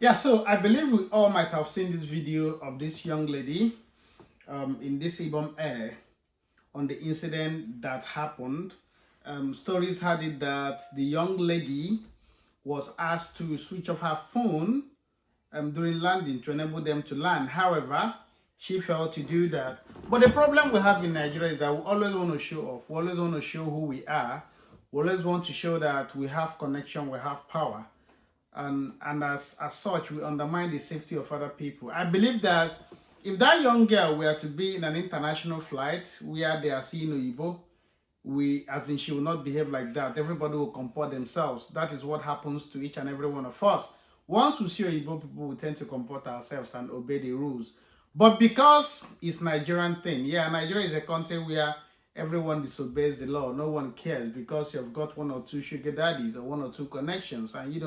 Yeah, so I believe we all might have seen this video of this young lady in this Ibom Air on the incident that happened. Stories had it that the young lady was asked to switch off her phone during landing to enable them to land. However, she failed to do that. But the problem we have in Nigeria is that we always want to show off. We always want to show who we are. We always want to show that we have connection, we have power. And as such, we undermine the safety of other people. I believe that if that young girl were to be in an international flight where they are seeing Oyibo, as in she will not behave like that. Everybody will comport themselves. That is what happens to each and every one of us. Once we see Oyibo people, we tend to comport ourselves and obey the rules. But because it's Nigerian thing, yeah, Nigeria is a country where everyone disobeys the law. No one cares because you've got one or two sugar daddies or one or two connections, and you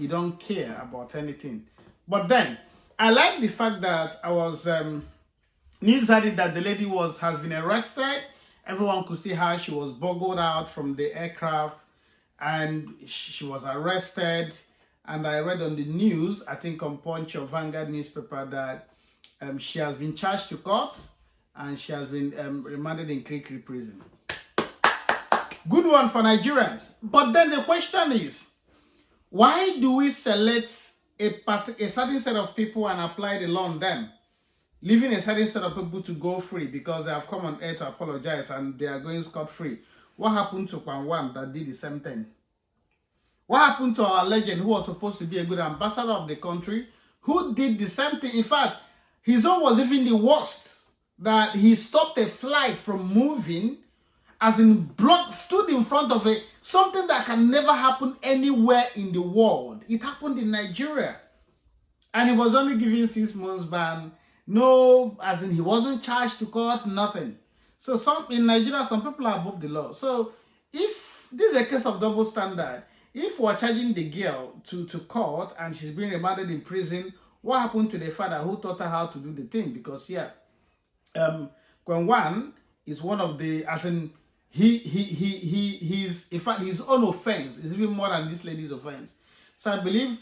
don't care about anything. But then I like the fact that I was news had it that the lady has been arrested. Everyone could see how she was boggled out from the aircraft, and she was arrested. And I read on the news, I think on Punch or Vanguard newspaper, that she has been charged to court and she has been remanded in Kirikiri prison. Good one for Nigerians. But then the question is, why do we select a certain set of people and apply the law on them, leaving a certain set of people to go free because they have come on air to apologize and they are going scot-free? What happened to Kwan that did the same thing? What happened to our legend who was supposed to be a good ambassador of the country, who did the same thing? In fact, his own was even the worst, that he stopped a flight from moving, as in stood in front of something that can never happen anywhere in the world. It happened in Nigeria. And he was only given 6 months ban. No, as in he wasn't charged to court, nothing. So in Nigeria, some people are above the law. So if this is a case of double standard, if we're charging the girl to court and she's being remanded in prison, what happened to the father who taught her how to do the thing? Because yeah, Kwan is one of the, as in he's in fact his own offense is even more than this lady's offense. So I believe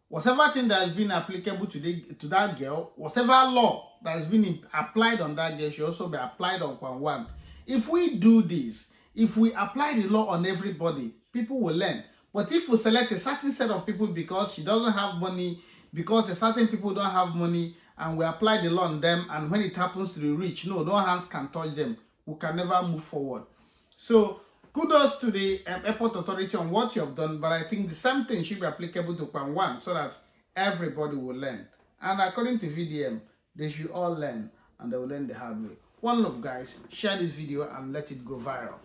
whatever thing that has been applicable to that girl, whatever law that has been applied on that girl should also be applied on Kwan. If we do this, if we apply the law on everybody, people will learn. But if we select a certain set of people because she doesn't have money, because a certain people don't have money, and we apply the law on them, and when it happens to the rich, no hands can touch them. We can never move forward. So kudos to the airport authority on what you have done, but I think the same thing should be applicable to Kwan so that everybody will learn. And according to VDM, they should all learn, and they will learn the hard way. One love, guys. Share this video and let it go viral.